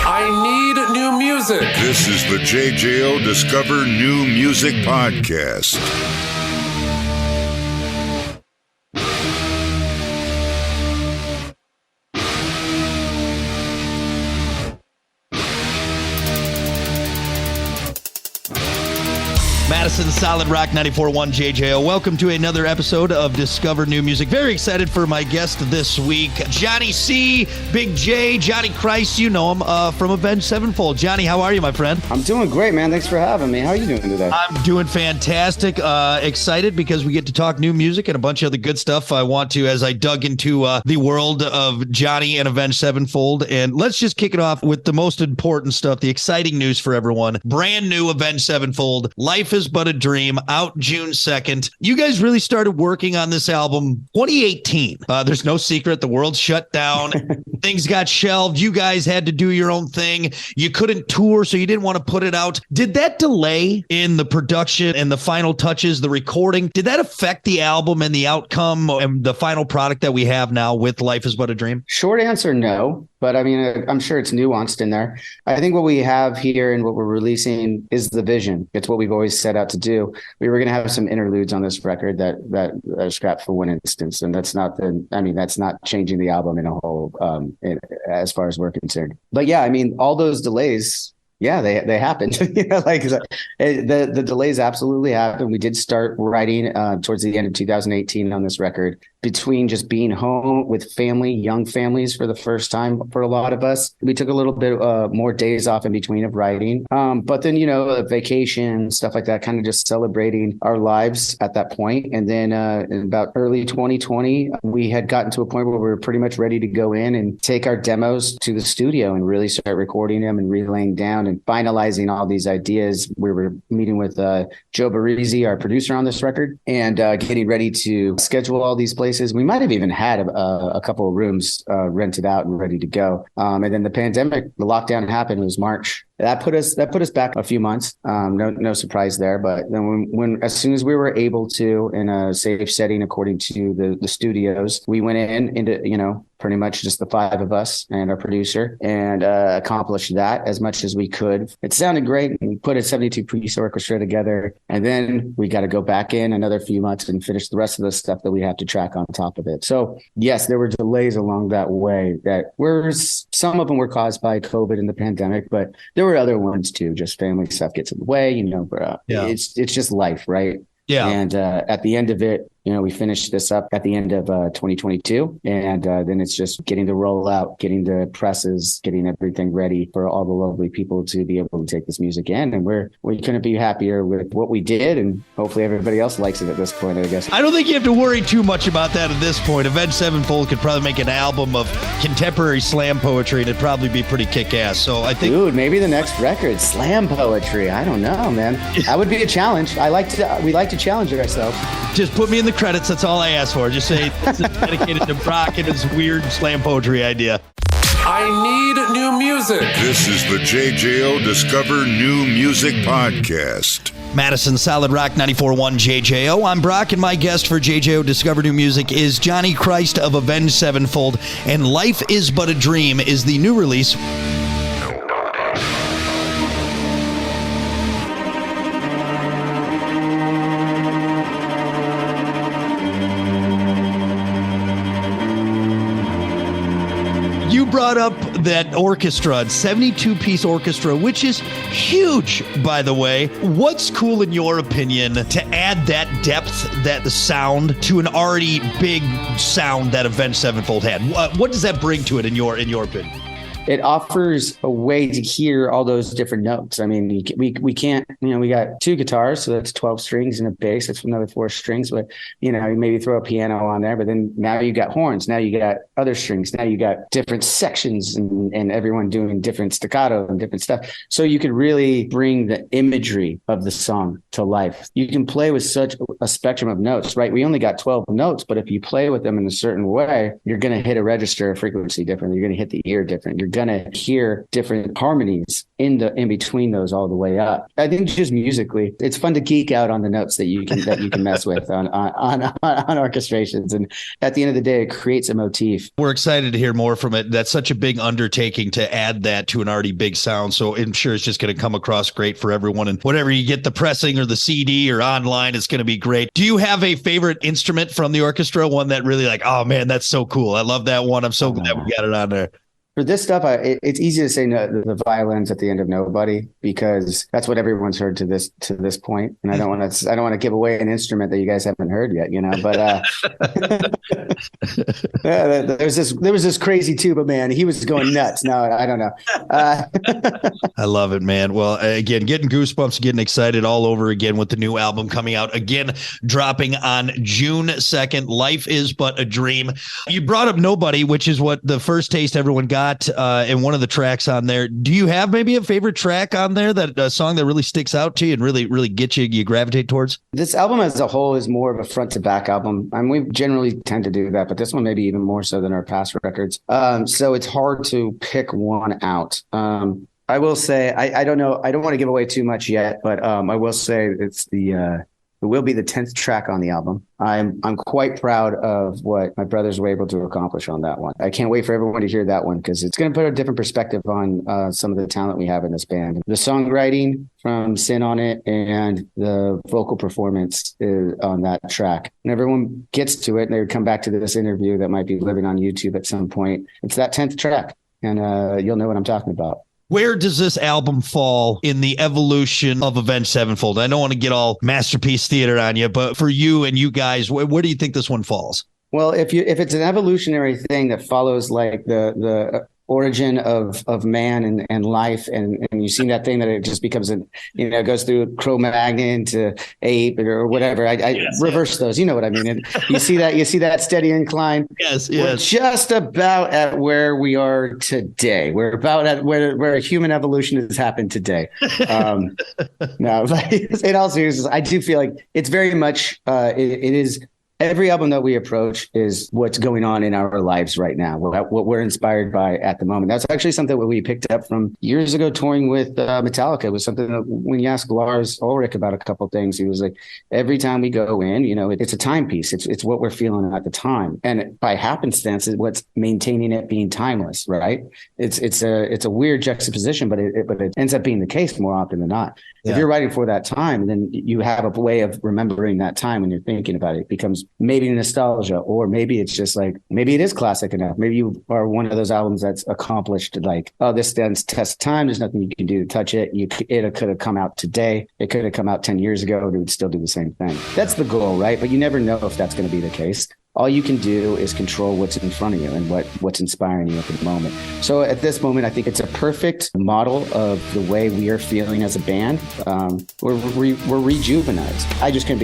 I need new music. This is the JJO Discover New Music Podcast. Madison, Solid Rock 94.1 JJO. Welcome to another episode of Discover New Music. Very excited for my guest this week, Johnny C, Big J, Johnny Christ. You know him from Avenged Sevenfold. Johnny, how are you, my friend? I'm doing great, man. Thanks for having me. How are you doing today? I'm doing fantastic. Excited because we get to talk new music and a bunch of other good stuff. I want to, as I dug into the world of Johnny and Avenged Sevenfold. And let's just kick it off with the most important stuff, the exciting news for everyone. Brand new Avenged Sevenfold, Life is But a Dream, out June 2nd. You guys really started working on this album 2018. There's no secret. The world shut down. Things got shelved. You guys had to do your own thing. You couldn't tour, so you didn't want to put it out. Did that delay in the production and the final touches, the recording, did that affect the album and the outcome and the final product that we have now with Life is But a Dream? Short answer, no. But I mean, I'm sure it's nuanced in there. I think what we have here and what we're releasing is the vision. It's what we've always set out to do. We were going to have some interludes on this record that are scrapped for one instance, and that's not changing the album in a whole, as far as we're concerned. But yeah, I mean, all those delays. Yeah, they happened. The delays absolutely happened. We did start writing towards the end of 2018 on this record, between just being home with family, young families for the first time for a lot of us. We took a little bit more days off in between of writing. But then, vacation, stuff like that, kind of just celebrating our lives at that point. And then in about early 2020, we had gotten to a point where we were pretty much ready to go in and take our demos to the studio and really start recording them and relaying down and finalizing all these ideas. We were meeting with Joe Barisi, our producer on this record, and getting ready to schedule all these places. We might have even had a couple of rooms rented out and ready to go. And then the pandemic, the lockdown happened. It was March. That put us back a few months. No surprise there. But then when as soon as we were able to, in a safe setting, according to the studios, we went into pretty much just the five of us and our producer, and accomplished that as much as we could. It sounded great. We put a 72-piece orchestra together, and then we got to go back in another few months and finish the rest of the stuff that we have to track on top of it. So yes, there were delays along that way some of them were caused by COVID and the pandemic, but there were other ones too. Just family stuff gets in the way, It's just life, right? Yeah. And at the end of it, we finished this up at the end of 2022. And then it's just getting the rollout, getting the presses, getting everything ready for all the lovely people to be able to take this music in. And we couldn't be happier with what we did. And hopefully everybody else likes it at this point, I guess. I don't think you have to worry too much about that at this point. Avenged Sevenfold could probably make an album of contemporary slam poetry, and it'd probably be pretty kick-ass. So I think... Dude, maybe the next record, slam poetry. I don't know, man. That would be a challenge. We like to challenge ourselves. Just put me in the credits. That's all I ask for. Just say this is dedicated to Brock and his weird slam poetry idea. I need new music. This is the JJO Discover New Music Podcast. Madison, Solid Rock 94.1 JJO. I'm Brock, and my guest for JJO Discover New Music is Johnny Christ of Avenged Sevenfold, and Life is But a Dream is the new release. You brought up that orchestra, 72-piece orchestra, which is huge, by the way. What's cool, in your opinion, to add that depth, that sound, to an already big sound that Avenged Sevenfold had? What does that bring to it, in your opinion? It offers a way to hear all those different notes. I mean, we can't, we got two guitars, so that's 12 strings, and a bass, that's another 4 strings, but, you maybe throw a piano on there, but then now you got horns, now you got other strings, now you got different sections and everyone doing different staccato and different stuff. So you could really bring the imagery of the song to life. You can play with such a spectrum of notes, right? We only got 12 notes, but if you play with them in a certain way, you're going to hit a register, a frequency different. You're going to hit the ear different. You're gonna hear different harmonies in between those all the way up. I think just musically, it's fun to geek out on the notes that you can mess with on orchestrations. And at the end of the day, it creates a motif. We're excited to hear more from it. That's such a big undertaking to add that to an already big sound. So I'm sure it's just going to come across great for everyone. And whatever you get, the pressing or the CD or online, it's going to be great. Do you have a favorite instrument from the orchestra? One that really like, oh man, that's so cool. I love that one. I'm so glad we got it on there. For this stuff, it's easy to say no, the violins at the end of Nobody, because that's what everyone's heard to this point, and I don't want to give away an instrument that you guys haven't heard yet, But there was this crazy tuba man. He was going nuts. No, I don't know. I love it, man. Well, again, getting goosebumps, getting excited all over again with the new album coming out again, dropping on June 2nd. Life is but a dream. You brought up Nobody, which is what the first taste everyone got. In one of the tracks on there. Do you have maybe a favorite track on there, that a song that really sticks out to you and really gets you gravitate towards? This album as a whole is more of a front to back album. I mean, we generally tend to do that, but this one maybe even more so than our past records. So it's hard to pick one out. I will say, I don't know. I don't want to give away too much yet, but I will say it will be the 10th track on the album. I'm quite proud of what my brothers were able to accomplish on that one. I can't wait for everyone to hear that one, because it's going to put a different perspective on some of the talent we have in this band. The songwriting from Sin on it and the vocal performance on that track. And everyone gets to it and they would come back to this interview that might be living on YouTube at some point. It's that 10th track, and you'll know what I'm talking about. Where does this album fall in the evolution of Avenged Sevenfold? I don't want to get all masterpiece theater on you, but for you and you guys, where do you think this one falls? Well, if it's an evolutionary thing that follows like the origin of man and life, and you see that thing that it just becomes goes through Cro-Magnon to ape or whatever. I reverse those, you know what I mean? And you see that steady incline. Yes. We're just about at where we are today. We're about at where human evolution has happened today. No, but in all seriousness, I do feel like it's very much it is. Every album that we approach is what's going on in our lives right now, what we're inspired by at the moment. That's actually something that we picked up from years ago touring with Metallica. It was something that when you ask Lars Ulrich about a couple of things, he was like, every time we go in, it's a timepiece. It's what we're feeling at the time. And by happenstance, is what's maintaining it being timeless, right? It's a weird juxtaposition, but it ends up being the case more often than not. Yeah. If you're writing for that time, then you have a way of remembering that time when you're thinking about it. It becomes maybe nostalgia, or maybe it's just like, maybe it is classic enough. Maybe you are one of those albums that's accomplished, like, oh, this stands test of time. There's nothing you can do to touch it. It could have come out today. It could have come out 10 years ago. It would still do the same thing. That's the goal, right? But you never know if that's going to be the case. All you can do is control what's in front of you and what's inspiring you at the moment. So at this moment, I think it's a perfect model of the way we are feeling as a band. We're rejuvenized. I just couldn't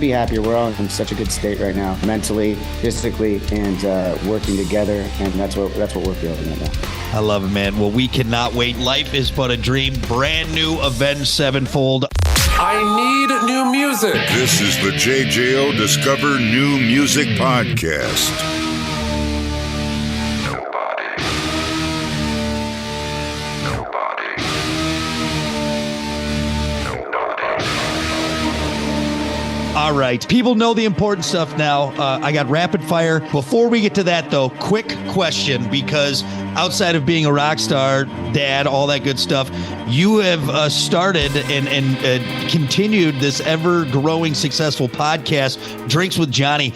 be happier. We're all in such a good state right now, mentally, physically, and working together. And that's what we're feeling right now. I love it, man. Well, we cannot wait. Life is but a dream. Brand new Avenged Sevenfold. I need new music. This is the JJO Discover New Music Podcast. All right. People know the important stuff now. I got rapid fire. Before we get to that, though, quick question, because outside of being a rock star, dad, all that good stuff, you have started and continued this ever-growing successful podcast, Drinks with Johnny.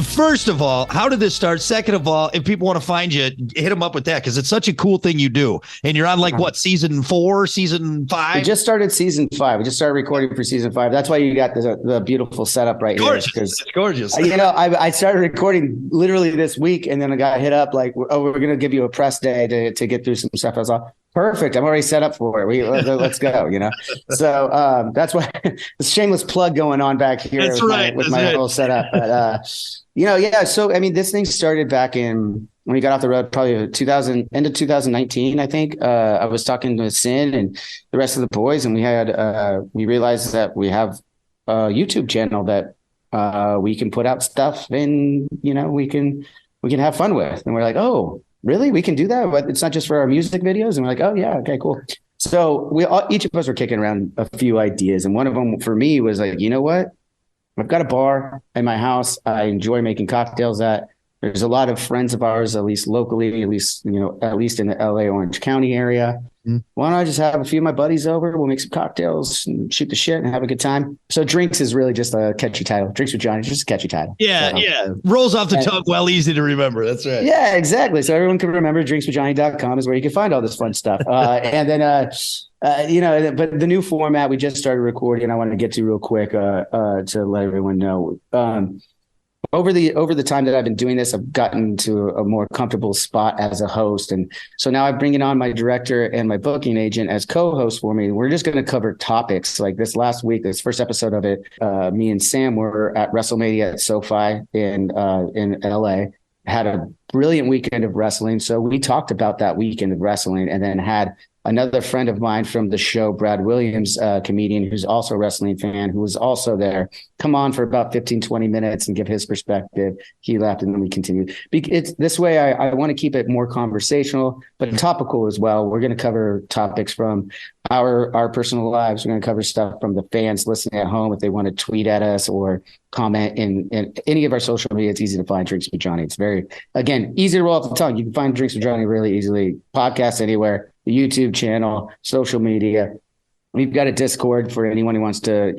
First of all, how did this start? Second of all, if people want to find you, hit them up with that, because it's such a cool thing you do. And you're on season 4, season 5? We just started season 5. We just started recording for season 5. That's why you got the beautiful setup right here. It's gorgeous. I started recording literally this week, and then I got hit up like, oh, we're going to give you a press day to get through some stuff. I was like, perfect. I'm already set up for it. Let's go, So that's why this shameless plug going on back here with my whole setup. But, So, I mean, this thing started back when we got off the road, probably end of 2019, I think. I was talking to Sin and the rest of the boys, and we realized that we have a YouTube channel that we can put out stuff and, we can have fun with. And we're like, oh, really? We can do that? But it's not just for our music videos? And we're like, oh, yeah, okay, cool. So each of us were kicking around a few ideas. And one of them for me was like, you know what? I've got a bar in my house. I enjoy making cocktails at. There's a lot of friends of ours, at least locally, at least in the LA Orange County area. Why don't I just have a few of my buddies over? We'll make some cocktails and shoot the shit and have a good time. So Drinks is really just a catchy title. Drinks with Johnny, just a catchy title. Yeah, yeah. Rolls off the tongue, well, easy to remember. That's right. Yeah, exactly. So everyone can remember drinkswithjohnny.com is where you can find all this fun stuff. And then, but the new format we just started recording, I want to get to real quick to let everyone know. Over the time that I've been doing this, I've gotten to a more comfortable spot as a host. And so now I'm bringing on my director and my booking agent as co-hosts for me. We're just going to cover topics like this last week, this first episode of it. Me and Sam were at WrestleMania at SoFi in LA, had a brilliant weekend of wrestling. So we talked about that weekend of wrestling and then had another friend of mine from the show, Brad Williams, comedian who's also a wrestling fan, who was also there, come on for about 15, 20 minutes and give his perspective. He left and then we continued. It's this way. I want to keep it more conversational, but topical as well. We're going to cover topics from our personal lives. We're going to cover stuff from the fans listening at home if they want to tweet at us or comment in any of our social media. It's easy to find Drinks with Johnny. It's very, again, easy to roll off the tongue. You can find Drinks with Johnny really easily. Podcast anywhere, the YouTube channel, social media. We've got a Discord for anyone who wants to,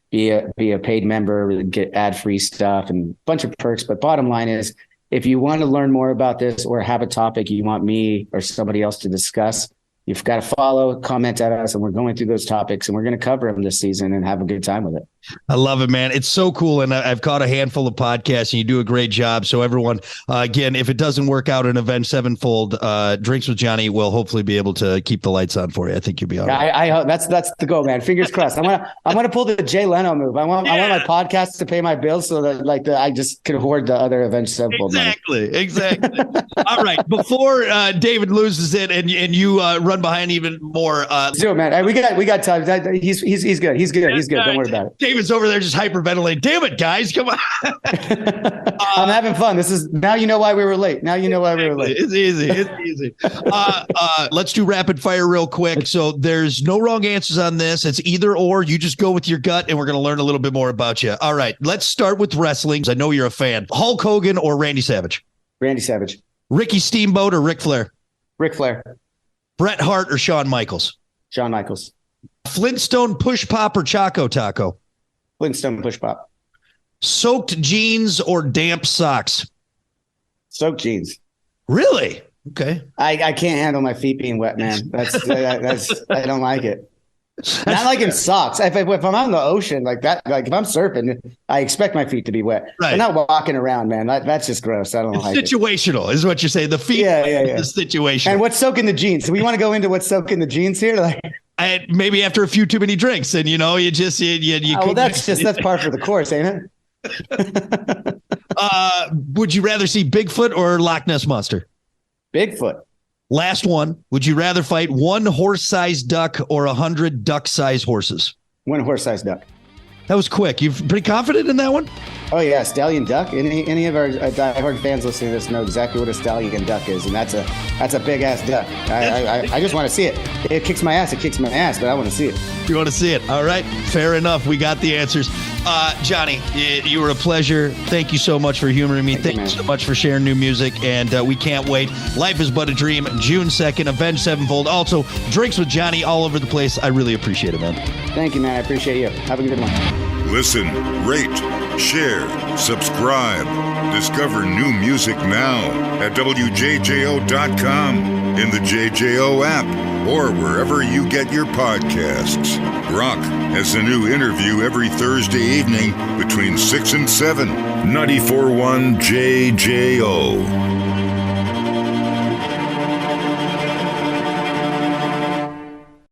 be a paid member, get ad-free stuff and a bunch of perks. But bottom line is, if you want to learn more about this or have a topic you want me or somebody else to discuss, you've got to follow, comment at us, and we're going through those topics, and we're going to cover them this season and have a good time with it. I love it, man. It's so cool, and I've caught a handful of podcasts, and you do a great job. So everyone, again, if it doesn't work out in Avenged Sevenfold, Drinks with Johnny will hopefully be able to keep the lights on for you. I think you'll be all right. I hope that's the goal, man. Fingers crossed. I'm gonna pull the Jay Leno move. I want my podcast to pay my bills so that I just can hoard the other Avenged Sevenfold money. Exactly. All right. Before David loses it and you run behind even more. Do it, man. Hey, we got time. He's good. He's good. Don't worry about it. David's over there just hyperventilating. Damn it, guys. Come on. I'm having fun. This is now you know why we were late. It's easy. Let's do rapid fire real quick. So there's no wrong answers on this. It's either or. You just go with your gut and we're going to learn a little bit more about you. All right. Let's start with wrestling. I know you're a fan. Hulk Hogan or Randy Savage? Randy Savage. Ricky Steamboat or Ric Flair? Ric Flair. Bret Hart or Shawn Michaels? Shawn Michaels. Flintstone Push Pop or Choco Taco? Flintstone Push Pop. Soaked jeans or damp socks? Soaked jeans. Really? Okay. I can't handle my feet being wet, man. That's I don't like it. Not like in socks. If I'm out in the ocean like that, like if I'm surfing, I expect my feet to be wet. Right. I'm not walking around, man. That's just gross. I don't like it. Situational is what you're saying. The feet, yeah. The situation. And what's soaking the jeans? So we want to go into what's soaking the jeans here, like. And maybe after a few too many drinks, and you just you. Well, that's par for the course, ain't it? Would you rather see Bigfoot or Loch Ness Monster? Bigfoot. Last one. Would you rather fight one horse-sized duck or 100 duck-sized horses? One horse-sized duck. That was quick. You're pretty confident in that one? Oh, yeah. Stallion duck. Any of our diehard fans listening to this know exactly what a stallion duck is, and that's a big-ass duck. I just want to see it. It kicks my ass. But I want to see it. You want to see it? All right. Fair enough. We got the answers. Johnny, you were a pleasure. Thank you so much for humoring me. Thank you so much for sharing new music, and we can't wait. Life is But a Dream, June 2nd, Avenged Sevenfold. Also, Drinks with Johnny all over the place. I really appreciate it, man. Thank you, man. I appreciate you. Have a good one. Listen, rate, share, subscribe. Discover new music now at WJJO.com, in the JJO app, or wherever you get your podcasts. Brock has a new interview every Thursday evening between 6 and 7. 94.1 JJO.